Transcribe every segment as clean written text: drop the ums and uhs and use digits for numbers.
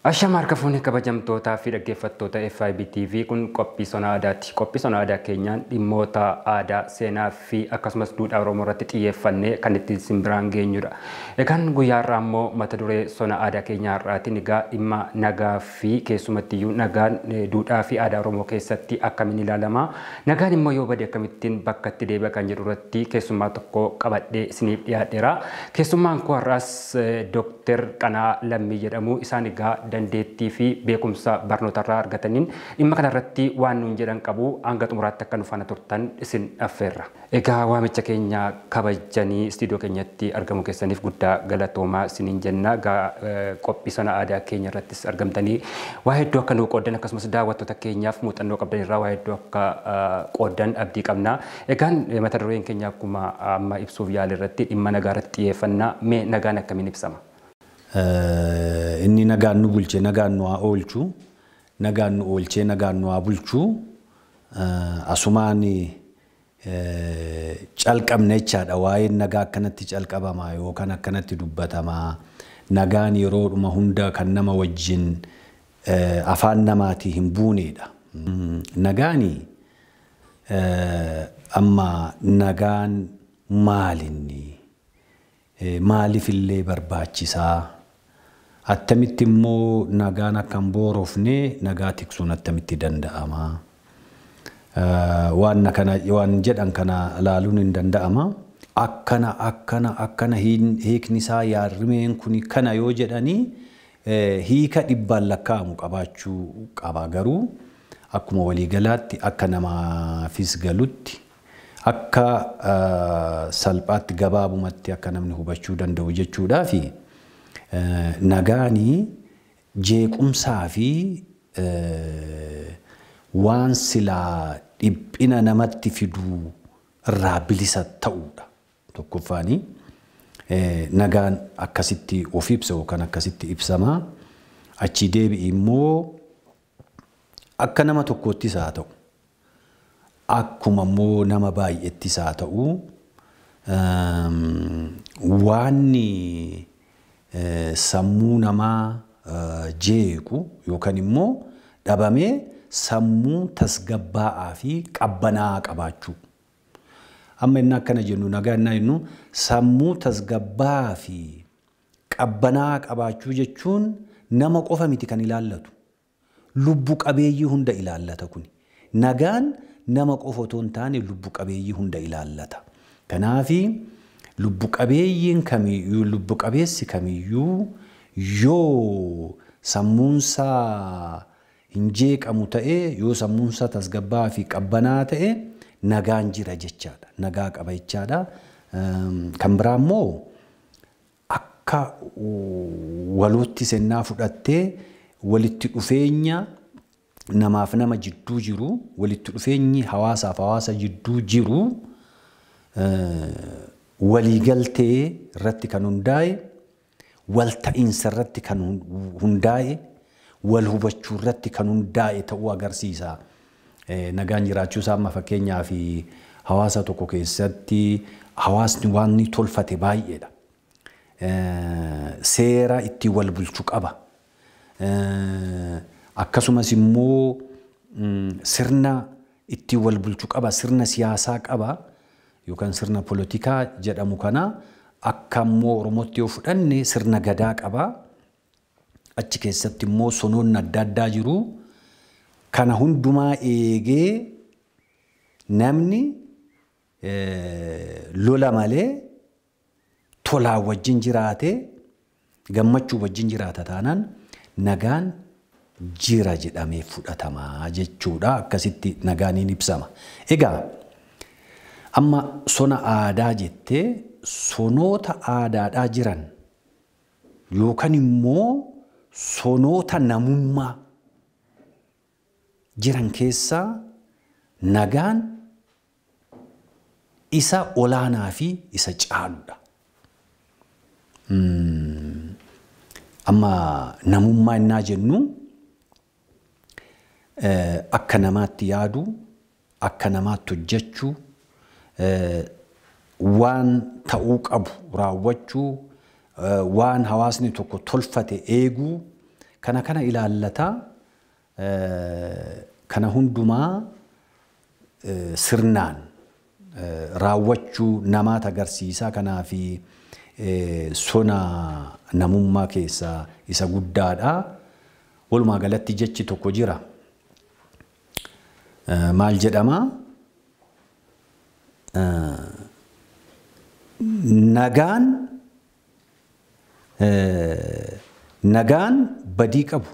Ashama harka fuunee kabajamtootaa fi dhaggeeffattoota FIBTV kun qophii sona aadaati. Qophii sona aadaa keenyaan dhimmoota aadaa, seenaa fi akkasumas duudhaa Oromoo irratti xiyyeeffannee kan itti simbiraan geenyudha. Egaan guyyaa irraa immoo mata duree sona aadaa keenyaa irraatiin egaa dhimma nagaa fi keessumattiyyuu nagaan duudhaa fi aadaa Oromoo keessatti akkamiin ilaalama. Nagaan immoo yoo bade akkamittiin bakka itti deebi'a kan jedhu irratti keessummaa tokko qabadhee isiniif dhiyaadheera. Keessummaan koo har'aas Dr. Qanaa Lammii jedhamu. Isaan egaa dandeettii fi beekumsa barnoota irraa argataniin dhimma kana irratti waan nuun jedhan qabu hanga xumuraatti akka nu faana turtan isin affeerra. Egaa waamicha keenya kabajanii istiidiyoo keenyatti argamu keessaniif guddaa galatoomaa isiniin jenna. Qophii sona aadaa keenya irrattis argamtanii waa hedduu akka nuu qooddan akkasumas daawwattoota keenyaaf muuxannoo qabdan irraa waa hedduu akka qooddan abdii qabna. Egaan mata dureen keenya akkuma amma ibsuuf yaale irratti dhimma nagaa irratti xiyyeeffannaa. Mee nagaan akkamiin ibsama? Inni nagaan nu bulche nagaan nu haa oolchu, nagaan nu oolchee nagaan nu haa bulchu. Asumaan calqabne jechaadha. Waa'een nagaa akkanatti calqabamaa yookaan akkanatti dubbatamaa. Nagaan yeroodhuma hunda kan nama wajjin afaan namaatii hin buuneedha. Nagaani amma nagaan maalinni maaliifillee barbaachisaa? Attamitti immoo nagaan akkan boorofne nagaa tiksuun attamitti danda'ama? Waan jedhan kana ilaaluun hin danda'ama. Akkana hiikni isaa yaarrimeen kun kana yoo jedhanii hiika dhibbaan lakkaa'amu qabaachuu qaba. Garuu akkuma waliigalaatti akka namaafis galutti akka salphaatti gabaabumatti akka namni hubachuu danda'u jechuudhaafi nagaanii jeequmsaa fi waan silaa dhiphina namatti fiduu irraa bilisa ta'uudha. Tokkoffaanii nagaan akkasitti of ibsa yookaan akkasitti ibsama. Achi deebi'i immoo akka nama tokkoottis haa ta'u, akkuma immoo nama baay'eettis haa ta'u, waanni sammuu namaa jeequ yookaan immoo dhabamee sammuu tasgabbaa'aa fi qabbanaa'aa qabaachuu. Amma inni akkana jennu nagaa innaa jennu sammuu tasgabbaa'aa fi qabbanaa'aa qabaachuu jechuun nama qofa miti kan ilaallatu. Lubbu qabeeyyii hunda ilaallata kuni. Nagaan nama qofa otoo hin taane lubbu qabeeyyii hunda ilaallata. Kanaafi lubbu qabeeyyiin kamiyyuu lubbu qabeessi kamiyyuu yoo sammuunsaa hin jeeqamu ta'e, yoo sammuunsaa tasgabbaa'aa fi qabbanaa ta'e nagaan jira jechaadha. Nagaa qaba jechaadha. Kan biraa immoo akka walootti sennaa fudhattee walitti dhufeenya namaaf nama jidduu jiru, walitti dhufeenyi hawaasaaf hawaasa jidduu jiru waliigaltee irratti kan hundaa'e, walta'iinsa irratti kan hundaa'e, wal hubachuu irratti kan hundaa'e ta'uu agarsiisa. Nagaan jiraachuu isaa amma fakkeenyaaf hawaasa tokko keessatti hawaasni waan ni tolfate baay'eedha. Seera ittiin wal bulchu qaba. Akkasumas immoo sirna ittiin wal bulchu qaba, sirna siyaasaa qaba yookaan sirna poolitikaa jedhamu kana akka immoo Oromootti yoo fudhanne sirna gadaa qaba. Achi keessatti immoo sonoonni adda addaa jiru. Kana hundumaa eegee namni lola malee tolaan wajjin jiraate gammachuu wajjin jiraata taanaan nagaan jira jedhamee fudhatamaa jechuudha. Akkasitti nagaaniin ibsama. Egaa amma sona aadaa jettee sonoota aadaadhaa jiran yookaan immoo sonoota namummaa jiran keessaa nagaan isa olaanaa fi isa caaludha. Amma namummaa innaa jennu akka namaatti yaadu, akka namaatti hojjechuu, waan ta'uu qabu raawwachuu, waan hawaasni tokko tolfate eeguu, kana ilaallata kana hundumaa sirnaan raawwachuu namaata agarsiisa. Kanaafi sona namummaa keessaa isa guddaadha. Walumaa galatti jechi tokko jira. Maal jedhama? Nagaan badii qabu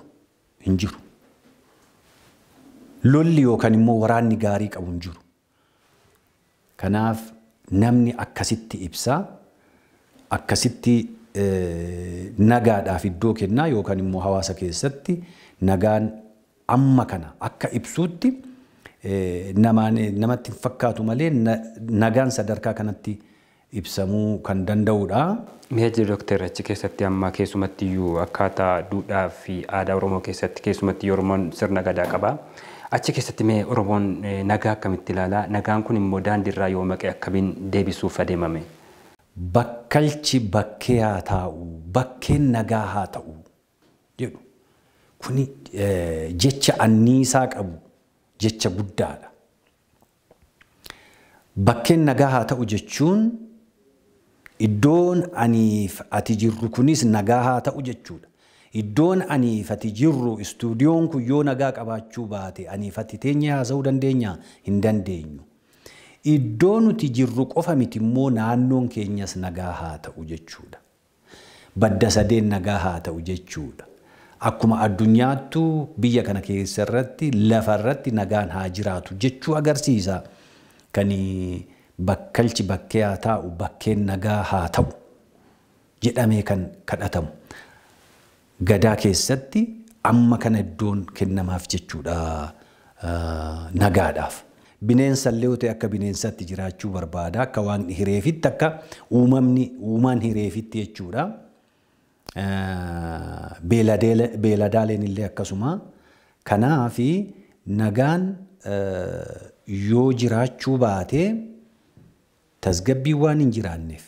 hin jiru. Lolli yookaan immoo waraanni gaarii qabu hin jiru. Kanaaf namni akkasitti ibsa, akkasitti nagaadhaaf iddoo kennaa yookaan immoo hawaasa keessatti nagaan amma kana akka ibsuutti namatti fakkaatu malee nagaan sadarkaa kanatti ibsamuu kan danda'udha. Meejji Dooktar achi keessatti amma keessumatti iyyuu akkaataa duudhaa fi aadaa Oromoo keessatti keessumatti Oromoon sirna gadaa qaba. Achi keessatti mee Oromoon nagaa akkamitti ilaala? Nagaan kun immoo daandiirraa yoo maqee akkamiin deebisuuf adeemame? Bakkalchi bakkee haa taa'u, bakkeen nagaa haa ta'u jedhu. Kuni jecha anniisaa qabu, jecha guddaadha. Bakkeen nagaa haa ta'u jechuun iddoon aniif ati jirru kunis nagaa haa ta'u jechuudha. Iddoon aniif ati jirru istuudiyoon kun yoo nagaa qabaachuu baate aniif ati teenyee haasa'uu dandeenya? Hin dandeenyu. Iddoo nuti jirru qofa miti immoo naannoon keenyas nagaa haa ta'u jechuudha. Badda sadeen nagaa haa ta'u jechuudha. Akkuma addunyaattu biyya kana keessa irratti lafa irratti nagaan haa jiraatu jechuu agarsiisa. Kani bakkalchi bakkee haa taa'u, bakkeen nagaa haa ta'u jedhamee kan kadhatamu. Gadaa keessatti amma kana iddoon kennamaaf jechuudha nagaadhaaf. Bineensa illee ta'e akka bineensatti jiraachuu barbaada. Akka waan hireefitti akka uumaan hireefitti jechuudha. Beeladaaleen illee akkasuma. Kanaafi nagaan yoo jiraachuu baate tasgabbii waan hin jiraanneef.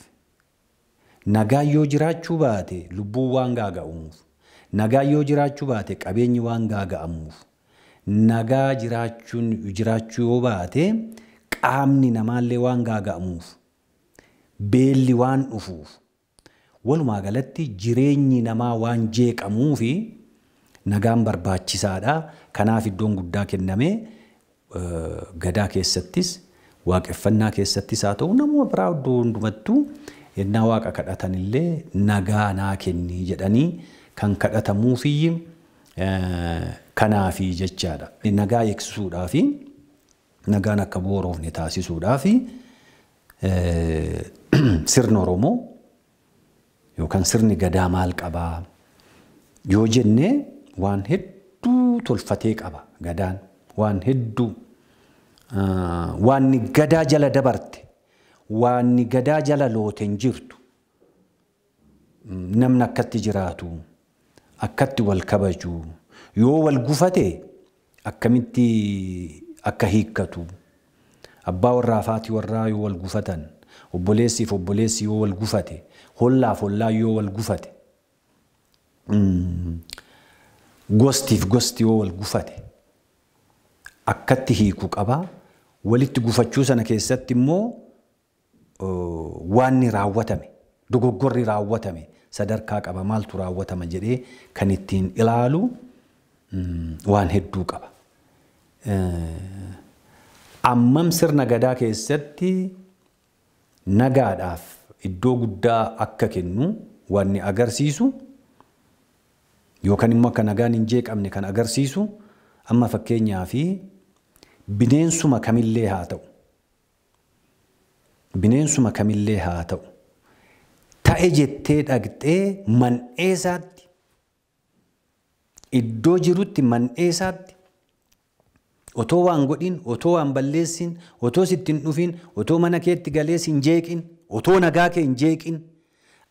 Nagaan yoo jiraachuu baate lubbuun waan gaaga'amuuf. Nagaan yoo jiraachuu baate qabeenyi waan gaaga'amuuf. Nagaa jiraachuu yoo baate qaamni namaallee waan gaaga'amuuf. Beelli waan dhufuuf. Walumaa galatti jireenyi namaa waan jeeqamuufi nagaan barbaachisaadha. Kanaaf iddoon guddaa kennamee gadaa keessattis waaqeffannaa keessattis haa ta'u namoota biraa iddoo hundumattuu yennaa waaqa kadhatan illee nagaa naa kenni jedhanii kan kadhatamuufi kanaafi jechaadha. Nagaa eegsisuudhaafi nagaan akka booroofne taasisuudhaafi sirna Oromoo yookaan sirni gadaa maal qabaa yoo jenne waan hedduu tolfatee qaba gadaan. Waan hedduu waan gadaa jala dabarte waan gadaa jala loote hin jirtu. Namni akkatti jiraatu akkatti wal kabaju yoo wal gufate akkamitti akka hiikkatu abbaa warraa fi haati warraa yoo wal gufatan obboleessiif obboleessi yoo wal gufate hollaaf hollaa yoo wal gufate gostiif gosti yoo wal gufate akkatti hiiku qaba. Walitti gufachuu sana keessatti immoo waan raawwatame dogoggorri raawwatame sadarkaa qaba. Maaltu raawwatama jedhee kan ittiin ilaalu waan hedduu qaba. Ammam sirna gadaa keessatti nagaadhaaf iddoo guddaa akka kennu waan agarsiisu yookaan immoo akka nagaan hin jeeqamne kan agarsiisu amma fakkeenyaaf bineensuma kamillee haa ta'u. Bineensuma kamillee haa ta'u. Ta'e jettee dhaqxee man'eessaatti iddoo jirutti man'eessaatti otoo waan godhin, otoo waan balleessin, otoo sittin dhufin, otoo mana keetti galees hin jeeqin, otoo nagaa kee hin jeeqin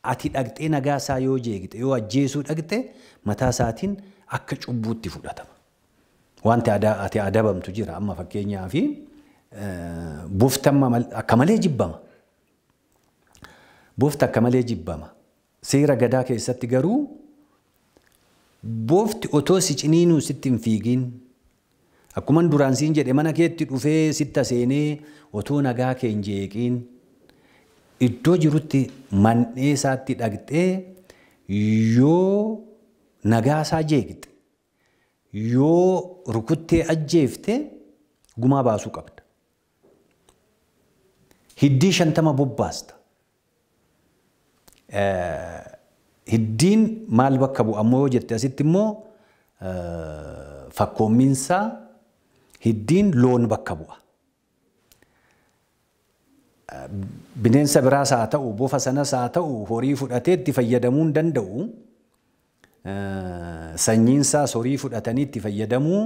ati dhaqxee nagaa isaa yoo jeeqite yoo ajjeesuu dhaqxe mataa isaatiin akka cubbuutti fudhatama. Wanti ati adabamtu jira amma fakkeenyaaf buuftamma akka malee jibbama. Buufta akka malee jibbama. Seera gadaa keessatti garuu Boofti otoo si ciniinuu sitti hin fiigin. Akkuma duraan siin jedhe mana keetti dhufee sitta seenee otoo nagaa kee hin jeeqiin iddoo jirutti man'ee isaatti dhaqxee yoo nagaa isaa jeeqxe yoo rukuttee ajjeefte gumaa baasuu qabda. Hiddii 50 bobbaasta. Hiddiin maal bakka bu'a ammoo jette asitti immoo fakkoommiinsaa hiddiin loon bakka bu'a. Bineensa biraas haa ta'u, bofa sanas haa ta'u, horii fudhatee itti fayyadamuu hin danda'u. Sanyiinsaas horii fudhatanii itti fayyadamuu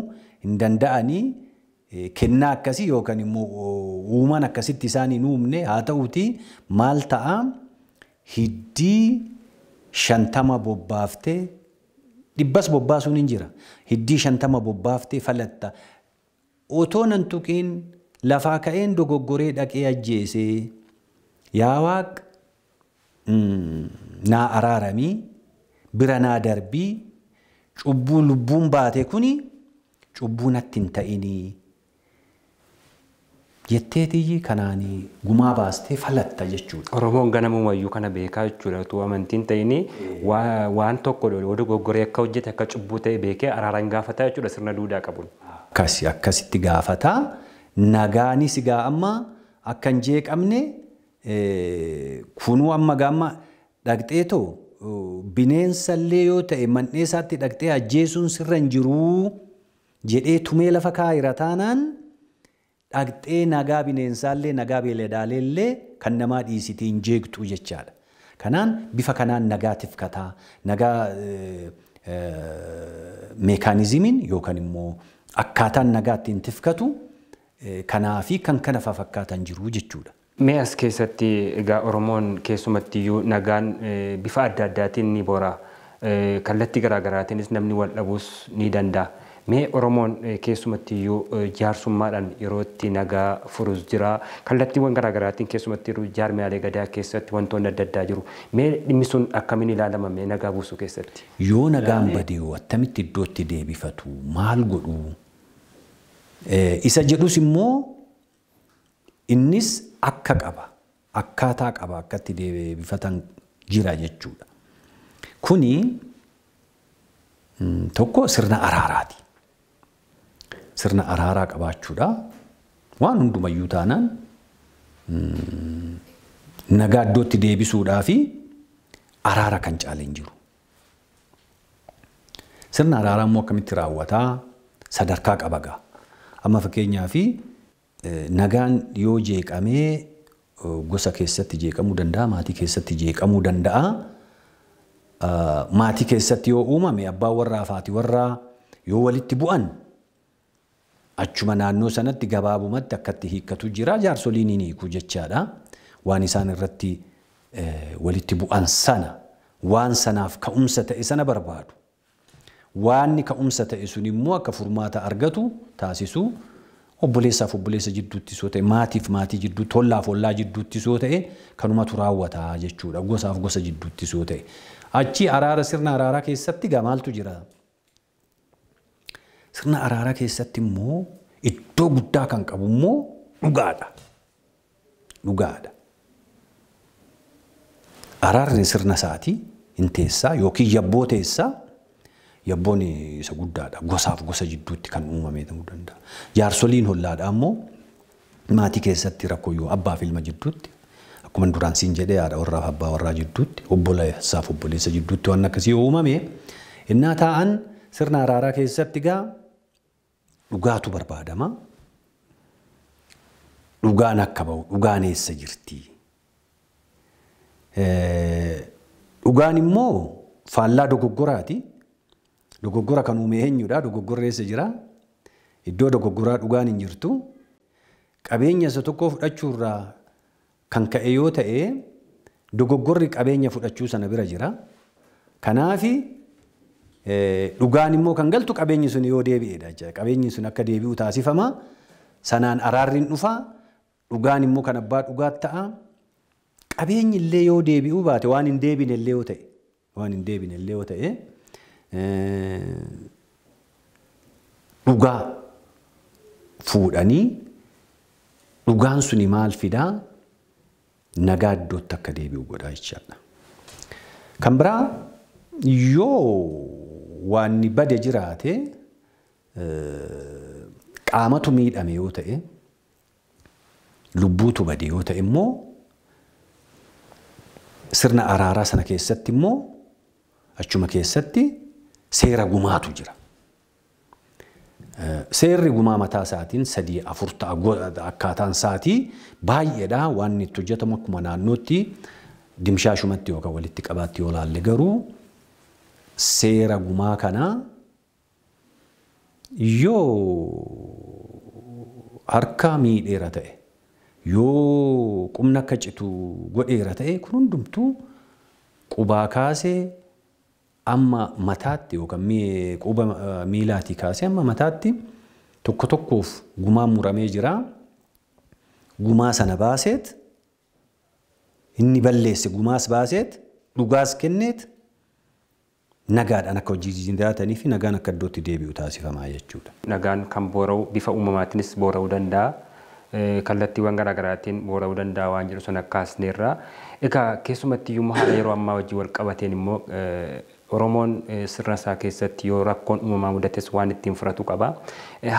hin danda'anii kennaa akkasii yookaan immoo uumaan akkasitti isaan hin uumne haa ta'uuti maal ta'a hiddii 50 bobbaaftee 100 bobbaasuun hin jira. Hiddii 50 bobbaaftee falatta. Otoo nan tuqiin lafaa ka'een dogoggoree dhaqee ajjeesee yaa Waaq naa araaramii bira naa darbii cubbuu lubbuun baate kuni cubbuu natti hin ta'inii jetteetii kanaanii gumaa baastee falatta jechuudha. Oromoon ganamumayyuu kana beekaa jechuudha. Utuu amantiin ta'inii waan tokko dogoggoree akka hojjete akka cubbuu ta'e beekee araaraan gaafata jechuudha sirna duudhaa qabuun. Akkasitti gaafata. Nagaanis gaa amma akka hin jeeqamne kunuu amma gaamma dhaqxeetoo bineensallee yoo ta'e man'ee isaatti dhaqxee ajjeesuun sirra hin jiruu jedhee tumee lafa kaayira taanaan dhaqxee nagaa bineensaallee nagaa beeladaallee kan namaa dhiisitii hin jeeqxu jechaadha. Kanaan bifa kanaan nagaatiif kataa nagaa meekaanizimiin yookaan immoo akkaataan nagaatti hin tifkatu kanaa fi kan kana fakkaatan jiru jechuudha. Mee as keessatti egaa Oromoon keessumattiyyuu nagaan bifa adda addaatiin ni bora. Kallattii garaagaraatiinis namni wal dhabuus ni danda'a. Mee Oromoon keessumattiyyuu jaarsummaadhaan yeroo itti nagaa furus jira. Kallattiiwwan garaagaraatiin keessumattiyyuu jaarmiyaalee gadaa keessatti wantoonni adda addaa jiru. Mee dhimmi sun akkamiin ilaalama mee nagaa buusuu keessatti? Yoo nagaan badee attamitti iddootti deebifatu maal godhu? Isa jedhus immoo innis akka qaba akkaataa qaba akkatti deebifatan jira jechuudha. Kuni tokko sirna araaraati. Sirna araaraa qabaachuudha. Waan hundumayyuu taanaan nagaa iddootti deebisuudhaa fi araara kan caaleen jiru. Sirna araaraa immoo akkamitti raawwataa sadarkaa qaba gaa. Amma fakkeenyaa fi nagaan yoo jeeqamee gosa keessatti jeeqamuu danda'a, maatii keessatti jeeqamuu danda'a. Maatii keessatti yoo uumame abbaan warraa fi haati warraa yoo walitti bu'an achuma naannoo sanatti gabaabumatti akkatti hiikkatu jira. Jaarsoliin ni hiiku jechaadha. Waan isaan irratti walitti bu'an sana waan sanaaf ka'umsa ta'e sana barbaadu. Waanni ka'umsa ta'e sun immoo akka furmaata argatu taasisu obboleessaaf obboleessa jidduutti soo ta'e maatiif maatii jidduutti hollaaf hollaa jidduutti soo ta'e kanumatu raawwata jechuudha. Gosaaf gosa jidduutti soo ta'e. Achi araara sirna araaraa keessatti gaa maaltu jira? Sirna araaraa keessatti immoo iddoo guddaa kan qabu immoo dhugaadha. Dhugaadha. Araarri sirna isaati hin teessaa yookiin yabboo teessaa. Yabboon isa guddaadha. Gosaaf gosa jidduutti kan uumamee ta'uu danda'a. Jaarsoliin hollaadha ammoo maatii keessatti rakkoo yoo abbaaf ilma jidduutti akkuma duraan siin jedhee haadha warraaf abbaa warraa jidduutti obboleessaaf obboleessa jidduutti waan akkasii uumame innaa taa'an sirna araaraa keessatti gaa dhugaatu barbaadama. Dhugaan akka ba'u dhugaan eessa jirti? Dhugaan immoo faallaa dogoggoraati. Dogoggora kan uume eenyudha? Dogoggorri eessa jira? Iddoo dogoggoraa dhugaan hin jirtu. Qabeenya isa tokkoo fudhachuurraa kan ka'e yoo ta'e dogoggorri qabeenya fudhachuu sana bira jira. Kanaafi dhugaan immoo kan galtu qabeenyi sun yoo deebi'edha. Qabeenyi sun akka deebi'u taasifama. Sanaan araarriin dhufa. Dhugaan immoo kan abbaa dhugaat ta'a. Qabeenyi illee yoo deebi'uu baate waan hin deebine illee yoo ta'e dhugaa fuudhanii dhugaan suni maal fidaa nagaa iddootti akka deebi'u godhaa jechaadha. Kan biraa yoo waan bade jiraate qaamatu miidhame yoo ta'e lubbuutu bade yoo ta'e immoo sirna araaraa sana keessatti immoo achuma keessatti seera gumaatu jira. Seerri gumaa mataa isaatiin 3-4 ta'a akkaataan isaatii baay'eedha waan itti hojjetamu akkuma naannootti dimshaashumatti yookaan walitti qabaatti yoo laalle garuu seera gumaa kana yoo harka miidheera ta'e yoo qubna akka citu godheera ta'e kun hundumtuu qubaa kaasee amma mataatti yookaan quba miilaatii kaasee amma mataatti tokko tokkoof gumaa muramee jira. Gumaa sana baaseet inni balleesse gumaas baaseet dhugaas kenneet nagaadhaan akka hojii jiraatanii fi nagaan akka iddootti deebi'u taasifamaa jechuudha. Nagaan kan boora'u bifa uumamaatiinis boora'uu danda'a. Kallattiiwwan garaagaraatiin boora'uu danda'a waan jedhu sana kaasneerra. Egaa keessumatti iyyuu haala yeroo ammaa wajjin wal qabateen immoo Oromoon sirna isaa keessatti yoo rakkoon uumamaa mudates waan ittiin furatu qaba.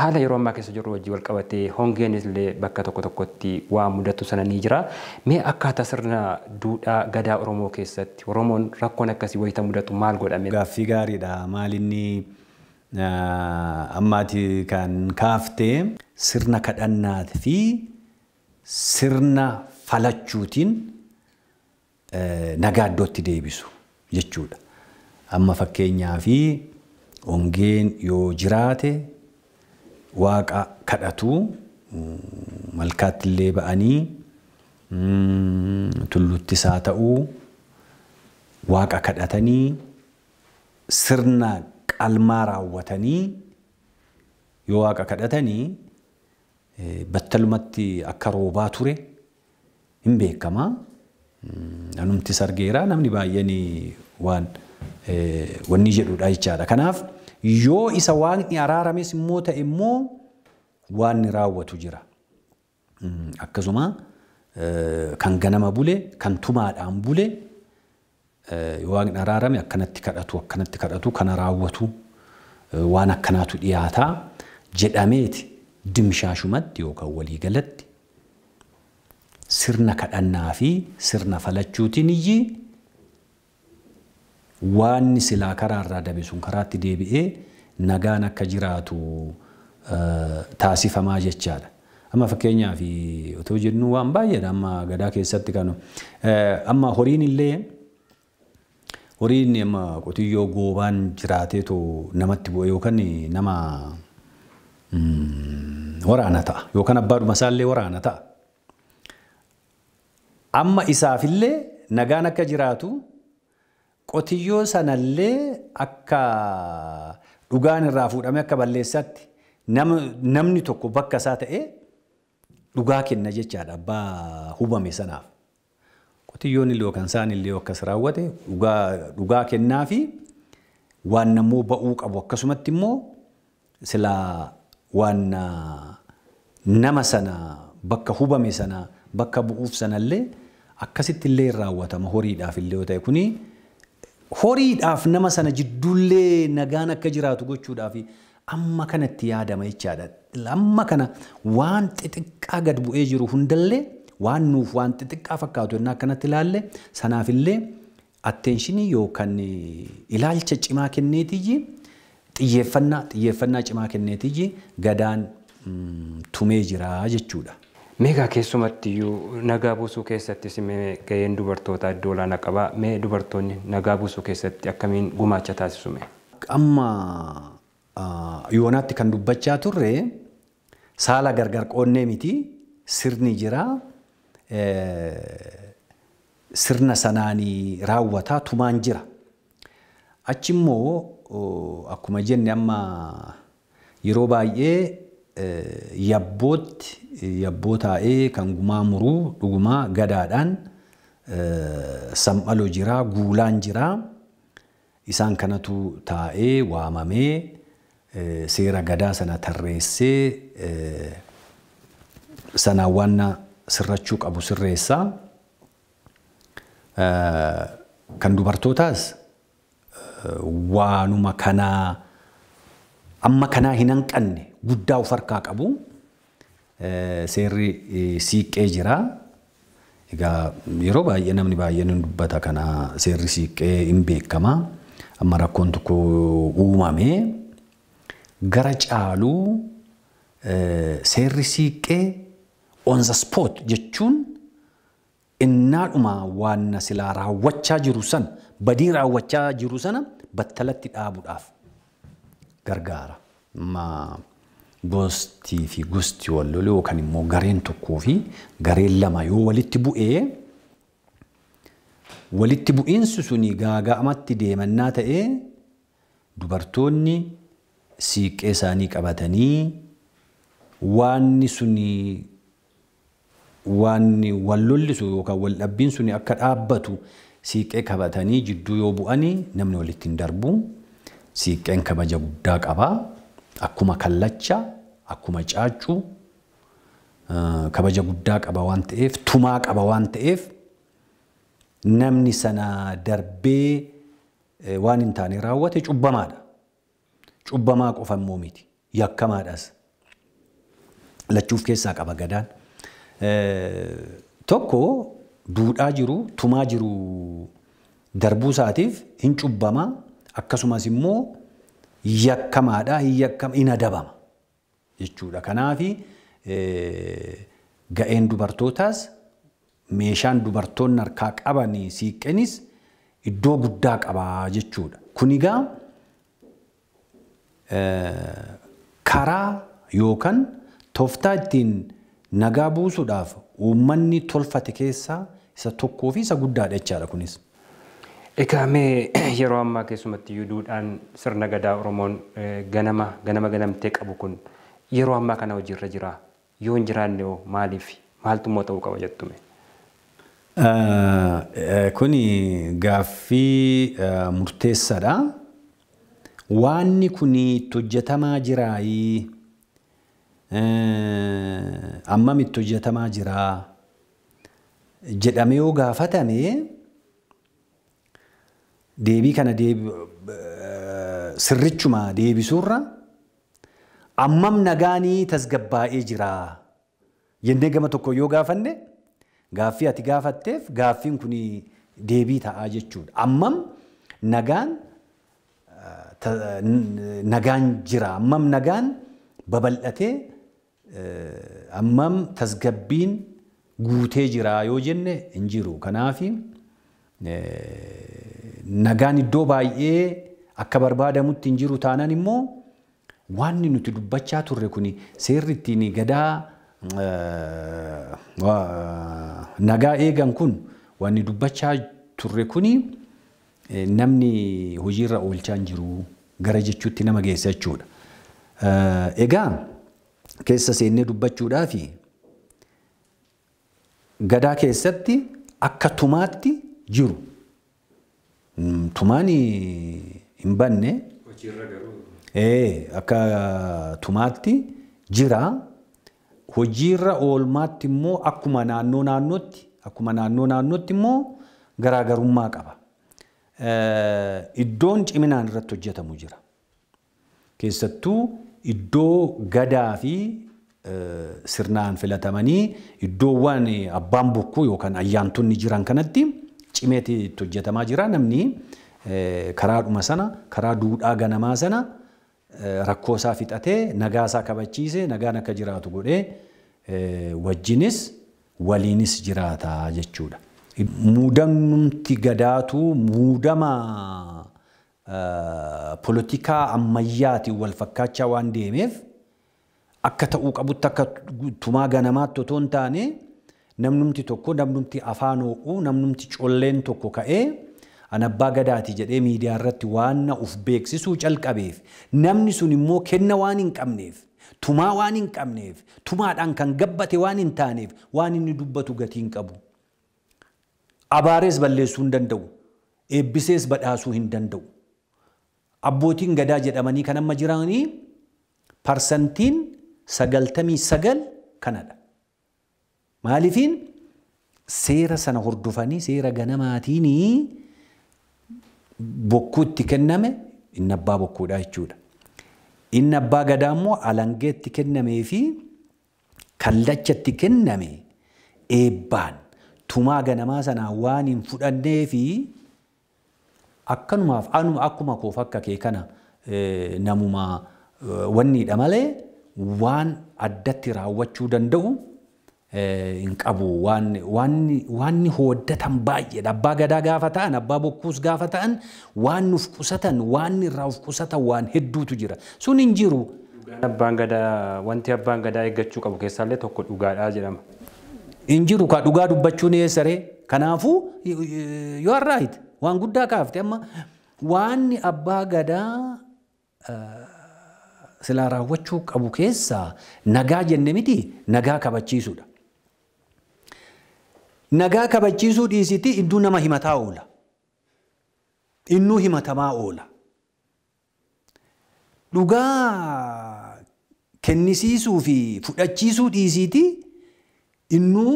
Haala yeroo ammaa keessa jirru wajjin wal qabatee hongeenis illee bakka tokko tokkotti waan mudatu sana ni jira. Mee akkaataa sirna duudhaa gadaa Oromoo keessatti Oromoon rakkoon akkasii wayita mudatu maal godhame? Gaaffii gaariidha. Maal inni ammaati kan kaaftee sirna kadhannaa fi sirna falachuutiin nagaa iddootti deebisu jechuudha. Amma fakkeenyaa fi hongeen yoo jiraate waaqa kadhatu malkaatti illee ba'anii tullutti isaa ta'uu waaqa kadhatanii sirna qalmaa raawwatanii yoo waaqa kadhatanii battalumatti akka roobaa ture hin beekama. Anumti sargeera namni baay'een waan wanni jedhudha jechaadha. Kanaaf yoo isa waaqni araarames immoo ta'e immoo waan ni raawwatu jira. Akkasuma kan ganama bule kan tumaadhaan bule yoo waaqni araarame akkanatti kadhatu kana raawwatu waan akkanaatu dhiyaataa jedhameeti dimshaashumatti yookaan waliigalatti sirna kadhannaa fi sirna falachuutiin iyyii waan silaa karaarraa dabe sun karaatti deebi'ee nagaan akka jiraatu taasifamaa jechaadha. Amma fakkeenyaaf otoo jennu waan baay'eedha amma gadaa keessatti kanu. Amma horiin illee horiin amma qotiyyoo goobaan jiraateetu namatti bu'e yookaan nama waraana ta'a yookaan abbaadhuma isaallee waraana ta'a. Amma isaafillee nagaan akka jiraatu qotiyyoo sanallee akka dhugaan irraa fuudhame akka balleessatti namni tokko bakka isaa ta'ee dhugaa kenna jechaadha abbaa hubame sanaaf. Qotiyyoon illee yookaan isaan illee akkas raawwate dhugaa kennaa fi waan nammoo ba'uu qabu akkasumatti immoo silaa waan nama sana bakka hubame sana bakka bu'uuf sanallee akkasitti illee raawwatama horiidhaaf illee yoo ta'e kuni horiidhaaf nama sana jidduullee nagaan akka jiraatu gochuudhaaf amma kanatti yaadama jechaadha. Amma kana waan xixiqqaa gad bu'ee jiru hundallee waan nuuf waan xixiqqaa fakkaatu yennaa akkanatti ilaalle sanaafillee atteenshinii yookaan ilaalcha cimaa kenneetiyyi xiyyeeffannaa cimaa kenneetiyyi gadaan tumee jira jechuudha. Meegaa keessumatti iyyuu nagaa buusuu keessatti gaheen dubartootaa iddoo olaanaa qaba. Mee dubartoonni nagaa buusuu keessatti akkamiin gumaacha taasisume? Amma yoonaatti kan dubbachaa turre saala gargar qoonnee miti sirni jira. Sirna sanaanii raawwataa tumaan jira. Achi immoo akkuma jenne amma yeroo baay'ee yabboo taa'ee kan gumaa muruu dhugumaa gadaadhaan sam'aloo jira guulaan jira isaan kanatu taa'ee waamamee seera gadaa sana tarreessee sana waan sirrachuu qabu sirreessaa. Kan dubartootaas waanuma kanaa amma kanaa hin hanqanne guddaa of harkaa qabu seerri siiqqee jira. Egaa yeroo baay'ee namni baay'een hin dubbata kana seerri siiqqee hin beekama. Amma rakkoon tokko uumame gara caaluu seerri siiqqee on the spot jechuun innaadhuma waan silaa raawwachaa jiru sana badii raawwachaa jiru sana battalatti dhaabuudhaaf gargaara. Gostii fi gosti wal lolu yookaan immoo gareen tokkoo fi gareen lama yoo walitti bu'ee walitti bu'iinsi suni gaaga'amatti deemannaa ta'ee dubartoonni siiqqee isaanii qabatanii waanni suni waanni wal lollisu yookaan wal dhabbiin suni akka dhaabbatu siiqqee qabatanii jidduu yoo bu'anii namni walitti hin darbu. Siiqqeen kabaja guddaa qaba. Akkuma kallacha, akkuma caacuu kabaja guddaa qaba waan ta'eef, tumaa qaba waan ta'eef namni sana darbee waan hin taane raawwate cubbamaadha. Cubbamaa qofa immoo miti, yakkamaadhas. Lachuuf keessaa qaba gadaan. Tokko duudhaa jiru, tumaa jiru darbuu isaatiif hin cubbamaa. Akkasumas immoo yakkamaadha, hin adabama jechuudha. Kanaaf ga'een dubartootaas meeshaan dubartoonni harkaa qaban siiqqeenis iddoo guddaa qaba jechuudha. Kun egaa karaa yookaan tooftaa ittiin nagaa buusuudhaaf uummanni tolfate keessaa isa tokkoo fi isa guddaadha jechaadha kunis. Egaa mee yeroo ammaa keessumatti duudhaan sirna gadaa Oromoon ganamtee qabu kun yeroo ammaa kana hojiirra jira. Yoo hin jiraanne maaliif maaltu immoo ta'uu qaba jettume? Kuni gaaffii murteessaadha. Waanni kun itti hojjetamaa jiraayi. Ammam itti hojjetamaa jira jedhamee yoo gaafatame deebii kana sirrichuma deebisuurra ammam nagaanii tasgabbaa'ee jira jennee gama tokko yoo gaafanne gaaffii ati gaafatteef gaaffiin kun deebii ta'aa jechuudha. Ammam nagaan jira, ammam nagaan babal'atee ammam tasgabbiin guutee jira yoo jenne hin jiru. Kanaaf nagaan iddoo baay'ee akka barbaadamutti hin jiru taanaan immoo wanni nuti dubbachaa turre kun seerri ittiin gadaa nagaa eegan kun wanni dubbachaa turre kun namni hojiirra oolchaa hin jiru gara jechuutti nama geessa jechuudha. Egaa keessa seennee dubbachuudhaaf gadaa keessatti akka tumaatti jiru. Tumaan hin banne akka tumaatti jira. Hojiirra oolmaatti immoo akkuma naannoo naannootti immoo garaagarummaa qaba. Iddoon ciminaan irratti hojjetamu jira. Keessattuu iddoo gadaa fi sirnaan filatamanii iddoowwan abbaan bokkuu yookaan ayyaantonni jiran kanatti cimeeti itti hojjetamaa jira. Namni karaadhuma sana, karaa duudhaa ganamaa sana rakkoo isaa fixatee nagaa isaa kabachiisee nagaan akka jiraatu godhee wajjinis waliinis jiraata jechuudha. Muudamti gadaatu muudama politikaa ammayyaatiin wal fakkaachaa waan deemeef akka ta'uu qabutti akka tumaa ganamaatti otoo hin taane namnumti tokko namnumti afaan ho'uu namnumti colleen tokko ka'ee an abbaa gadaati jedhee miidiyaa irratti waan uf beeksisuu calqabeef namni sun immoo kenna waan hin qabneef tumaa waan hin qabneef tumaadhaan kan gabbate waan hin taaneef waan inni dubbatu gatii hin qabu. Abaarees balleessuu hin danda'u. Eebbisees badhaasuu hin danda'u. abbootiin gadaa jedhamanii kan amma jiranii parsantiin 99 kanadha. Maaliifiin seera sana hordofanii seera ganamaatiin bokkuu itti kenname inni abbaa bokkuudha jechuudha. Inni abbaa gadaa immoo alangee itti kennamee fi kallacha itti kenname eebbaan tumaa ganamaa sanaa waan hin fudhannee fi akkanumaaf akkuma koof akka kee kana namuma wanniidha malee waan addatti raawwachuu danda'u hin qabu. Waan hooddatan baay'eedha. Abbaa gadaa gaafa ta'an, abbaa bokkuus gaafa ta'an waan nuuf qusatan, waan irraa uf qusatan waan hedduutu jira. Sun hin jiru. Wanti abbaan gadaa eeggachuu qabu keessaallee tokko dhugaadhaa jedhama. Hin jiru ka dhugaa dubbachuun eessaree. Kanaafuu you are right. Waan guddaa kaafte amma waan abbaa gadaa silaa raawwachuu qabu keessaa nagaa jenne miti nagaa kabachiisuudha. Nagaa kabachiisuu dhiisiti iddoo nama himataa oola. Innuu himatamaa oola. Dhugaa kennisiisuu fi fudhachiisuu dhiisiti innuu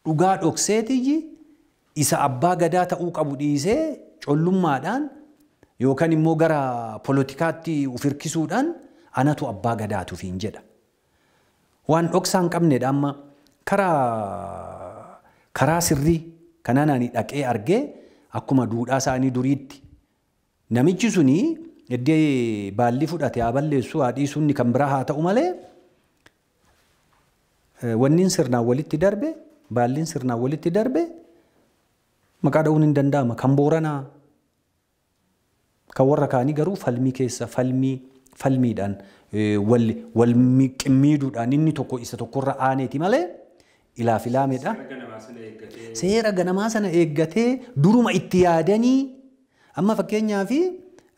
dhugaa dhokseetiyyi isa abbaa gadaa ta'uu qabu dhiisee collummaadhaan yookaan immoo gara poolitikaatti uf hirkisuudhaan anatu abbaa gadaatuuf hin jedha. Waan dhoksaan qabneedha amma karaa sirrii kanaan ani dhaqee argee akkuma duudhaa isaanii duriitti namichi suni iddee baalli fudhate haa balleessu haa dhiisu inni kan biraa haa ta'u malee wanniin sirnaan walitti darbe baalliin sirnaan walitti darbe maqaa dha'uun hin danda'ama. Kan Booranaa kan warra kaanii garuu falmii keessa falmiidhaan wal qimmiiduudhaan inni tokko isa tokkorra aaneeti malee ilaaf ilaameedha. Seera ganamaa sana eeggatee duruma itti yaadanii amma fakkeenyaaf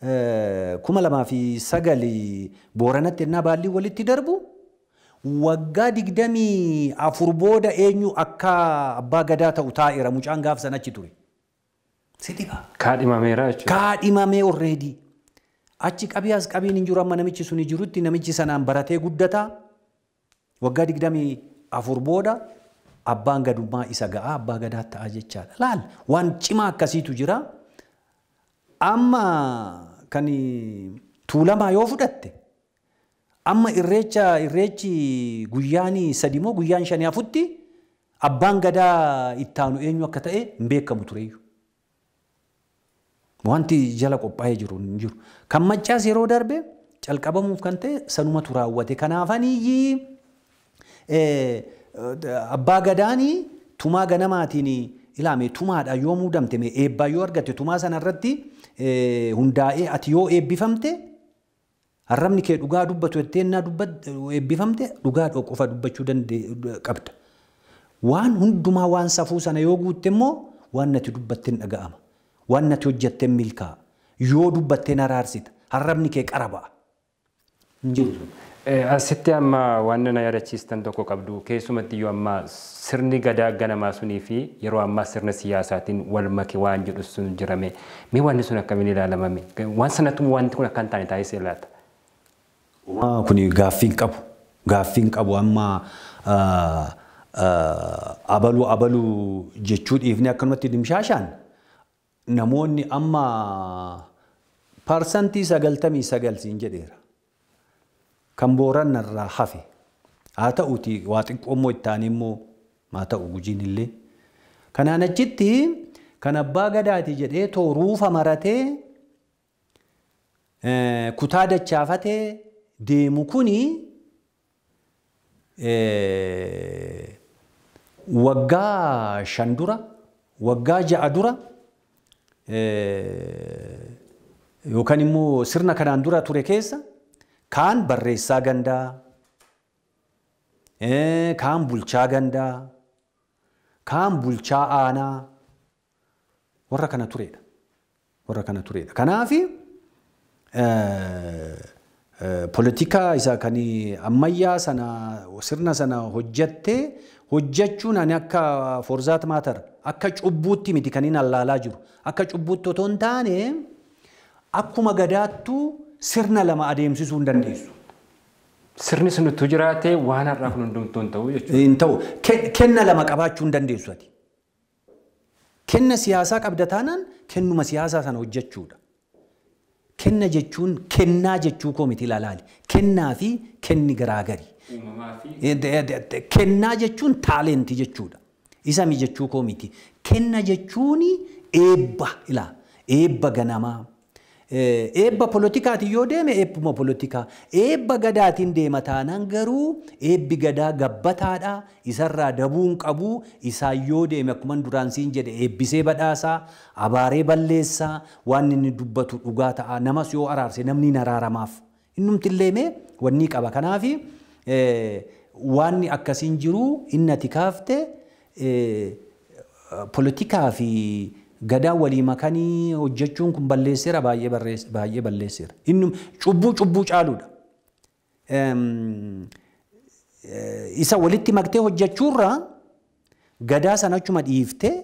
2009 Booranatti ennaa baalli walitti darbu waggaa 24 booda eenyu akka abbaa gadaa ta'u taa'eera mucaan gaaf sana achi ture. Sidiba. Kaadhimameera jechuudha. Kaadhimamee already. Achi qabiyaas qabiin hin jiru amma namichi suni jirutti namichi sanaan baratee guddataa waggaa 24 booda abbaan gadummaa isa ga'a abbaa gadaa ta'a jechaadha. Laal waan cimaa akkasiitu jira. Amma kan Tuulamaa yoo fudhatte amma irreechi guyyaan 3 moo guyyaan 5 afutti abbaan gadaa ittaanu eenyu akka ta'e hin beekamu tureeyyu. Wanti jala qophaa'ee jiru hin jiru. Kan Maccaas yeroo darbe calqabamuuf kan ta'e sanumatu raawwate. Kanaafanii abbaa gadaanii tumaa ganamaatiin ilaame tumaadha yoo muudamte eebbaa yoo argatte tumaa sanarratti hundaa'ee ati yoo eebbifamte harrabni kee dhugaa dubbatu jettee eebbifamte dhugaa qofa dubbachuu qabda. Waan hundumaa waan safuu sana yoo guutte immoo waan nati dubbatteen dhaga'ama. Waan nati hojjetteen milkaa'a. Yoo dubbatteen araarsita harrabni kee qara ba'a. Asitti amma waan na yaadachiistan tokko qabdu keessumatti yoo amma sirni gadaa ganamaa sunii fi yeroo ammaa sirna siyaasaatiin wal make waan jedhu sun jirame mee wanni sun akkamiin ilaalamame waan sanattuu wanti kun akkan taane taasisee laata. Kun gaaffiin qabu amma abaluu jechuu dhiifne akkanumatti dimshaashaan namoonni amma parsantii 99 siin jedheera. Kan Booranarraa hafe haa ta'uuti waa xiqqoommoo ittaanii immoo haa ta'u gujiin illee. Kanaan achitti kan abbaa gadaati jedhee tooruufa maratee kutaa dachaafatee deemu kuni waggaa 5 dura waggaa 6 dura yookaan immoo sirna kanaan dura ture keessa kaan barreessaa gandaa, kaan bulchaa gandaa, kaan bulchaa aanaa warra kana turedha. Kanaafi poolitikaa isa kan ammayyaa sana sirna sana hojjechuun ani akka forzaat maatar akka cubbuutti miti kan inni allaalaa jiru. Akka cubbuutti otoo hin taane akkuma gadaattu sirna lama adeemsisuu hin dandeessu. Sirni sun utuu jiraatee waan har'aa kun hundumtuu hin ta'u jechuudha. Hin ta'u. Kenna lama qabaachuu hin dandeessu ati. Kenna siyaasaa qabda taanaan kennuma siyaasaa sana hojjechuudha. Kenna jechuun kennaa jechuu koo miti ilaalaali. Kennaa fi kenni garaagari. Kennaa jechuun taalentii jechuudha. Isa mi jechuu koo miti. Kenna jechuun eebba ilaa. Eebba ganamaa. Eebba politikaati yoo deeme eebbuma politikaa. Eebba gadaatiin deema taanaan garuu eebbi gadaa gabbataadha. Isarraa dabuun qabu. Isaan yoo deeme akkuma duraan siin jedhe eebbisee badhaasaa, abaaree balleessaa, waan inni dubbatu dhugaa ta'a. Namas yoo araarse namni hin araaramaaf. Innumti illee mee wanni qaba. Kanaaf waan akkasiin jiru inni ati kaafte politikaa fi gadaa walii makanii hojjechuun kun balleesseera baay'ee balleesseera. Inni cubbuu caaluudha. Isa walitti maktee hojjechuurraa gadaa sana achuma dhiiftee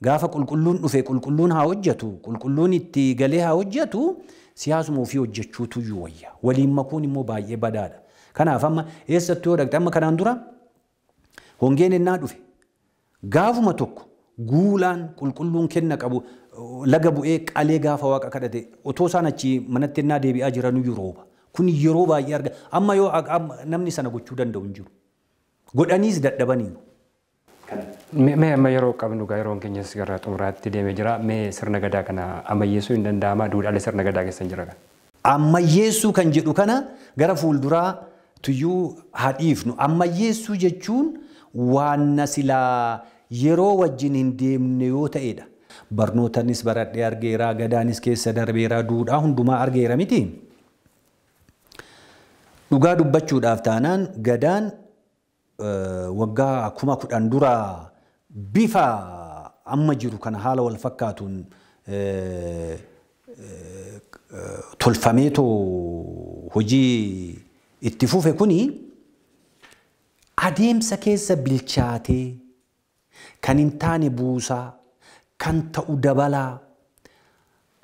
gaafa qulqulluun dhufe qulqulluun haa hojjetu, qulqulluun itti galee haa hojjetu, siyaasuma ofii hojjechuutu iyyuu wayya. Waliin makuun immoo baay'ee badaadha. Kanaaf amma eessatti yoo dhaqxe amma kanaan dura hongeen ennaa dhufe gaafuma tokko guulaan qulqulluun kenna qabu laga bu'ee qalee gaafa waaqa kadhate otoo isaan achi manatti ennaa deebi'aa jiran rooba. Kun yeroo baay'ee arga. Amma yoo namni sana gochuu danda'u hin jiru. Godhaniis dadhabaniiru. Mee amma yeroo qabnu gaa yeroon keenyas gara xumuraatti deemee jira. Mee sirna gadaa kana ammayyeessuu hin danda'ama? Duudhaalee sirna gadaa keessa hin jira kan? Ammayyeessuu kan jedhu kana gara fuulduraa tuyyuu haa dhiifnu. Ammayyeessuu jechuun waan silaa yeroo wajjin hin deemne yoo ta'edha. Barnootanis baradhee argeera, gadaanis keessa darbeera, duudhaa hundumaa argeera miti. Dhugaa dubbachuudhaaf taanaan gadaan waggaa 10,000 dura bifa amma jiru kana haala wal fakkaatuun tolfameetoo hojii itti fufe kuni adeemsa keessa bilchaatee kan hin taane buusaa, kan ta'u dabalaa,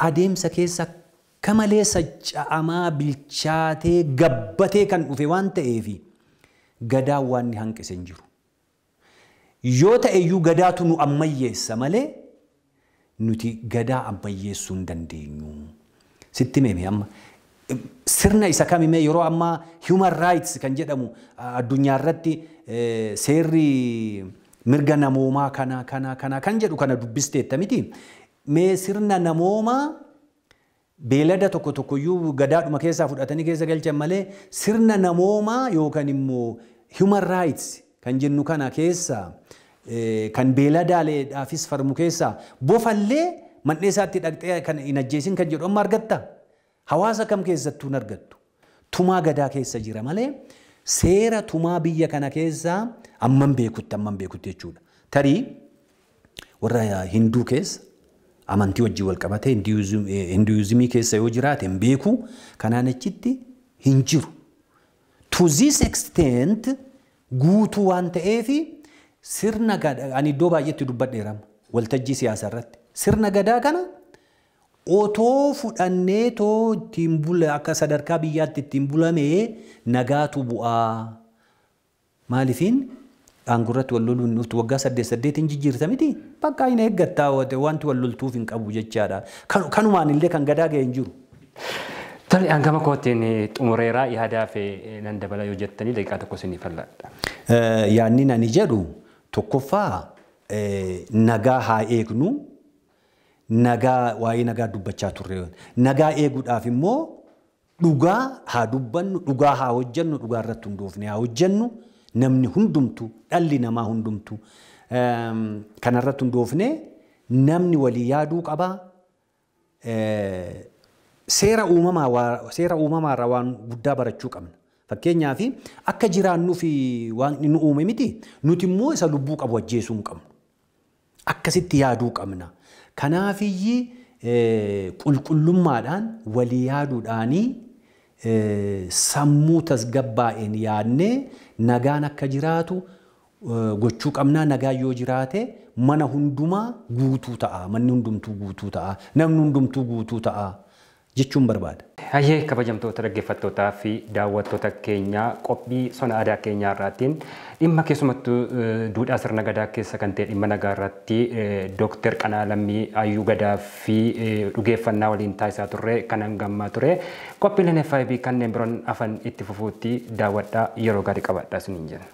adeemsa keessa kamalee sacha'amaa bilchaatee gabbatee kan dhufe waan ta'eef gadaa waan ni hanqise hin jiru. Yoo ta'e iyyuu gadaatu nu ammayyeessa malee nuti gadaa ammayyeessuu hin dandeenyu. Sitti meeme amma sirna isa kamimee yeroo ammaa human rights kan jedhamu addunyaa irratti seerri mirga namoomaa kana kan jedhu kana dubbisteetta miti. Mee sirna namoomaa beelada tokko iyyuu gadaadhuma keessaa fudhatanii keessa galchan malee sirna namoomaa yookaan immoo human rights kan jennu kana keessaa kan beeladaaleedhaafis farmu keessaa bofallee mandhee isaatti dhaqxee kan hin ajjeesin kan jedhu amma argatta. Hawaasa kam keessattuu hin argattu. Tumaa gadaa keessa jira malee seera tumaa biyya kana keessaa amman beekutti jechuudha. Tarii warra Hinduu keessa amantii wajjin wal qabate Hinduizimii keessa yoo jiraate hin beeku kanaan achitti hin jiru. To this extent guutuu waan ta'eef sirna gadaa ani iddoo baay'eetti dubbadheera waltajjii siyaasaa irratti. Sirna gadaa kana otoo fudhannee too ittiin bula akka sadarkaa biyyaatti ittiin bulamee nagaatu bu'aa. Maalifiin aangurratti wal loluun dhuftu waggaa 8 hin jijjiirta miti. Bakka hin eeggattaa wanti wal loltuuf hin qabu jechaadha. Kanumaan illee kan gadaa ga'e hin jiru. Tole hangama kootiin xumureeraa yaadaa fi nan dabala yoo jettanii daqiiqaa tokko isinii falladha. Yaanni ani jedhu tokkoffaa nagaa haa eegnu. Nagaa waa'ee nagaa dubbachaa turre. Nagaa eeguudhaaf immoo dhugaa haa dubbannu, dhugaa haa hojjennu, dhugaa irratti hundoofne haa hojjennu. Namni hundumtu, dhalli namaa hundumtu kanarratti hundoofne namni walii yaaduu qaba. Seera uumamaarraa waan guddaa barachuu qabna. Fakkeenyaaf akka jiraannuuf waan nu uume miti. Nuti immoo isa lubbuu qabu ajjeesuu hin qabnu. Akkasitti yaaduu qabna. Kanaafiyyi qulqullummaadhaan walii yaaduudhaanii sammuu tasgabbaa'een yaadnee nagaan akka jiraatu gochuu qabnaa nagaa yoo jiraate mana hundumaa guutuu ta'a manni hundumtuu guutuu ta'a namni hundumtuu guutuu ta'a jechuun barbaada. Hayyee kabajamtoota dhaggeeffattootaa fi daawwattoota keenya qophii sona aadaa keenyaa irraatiin dhimma keessumattuu duudhaa sirna gadaa keessa kan ta'e dhimma nagaa irratti Dooktar Qanaa Lammii Hayyuu Gadaa fi dhugeeffannaa waliin taasisaa turre kan hangammaa ture. Qophiileen FIB kanneen biroon afan itti fufuutti daawwadhaa yeroo gaarii qabaadhaa isiniin jenna.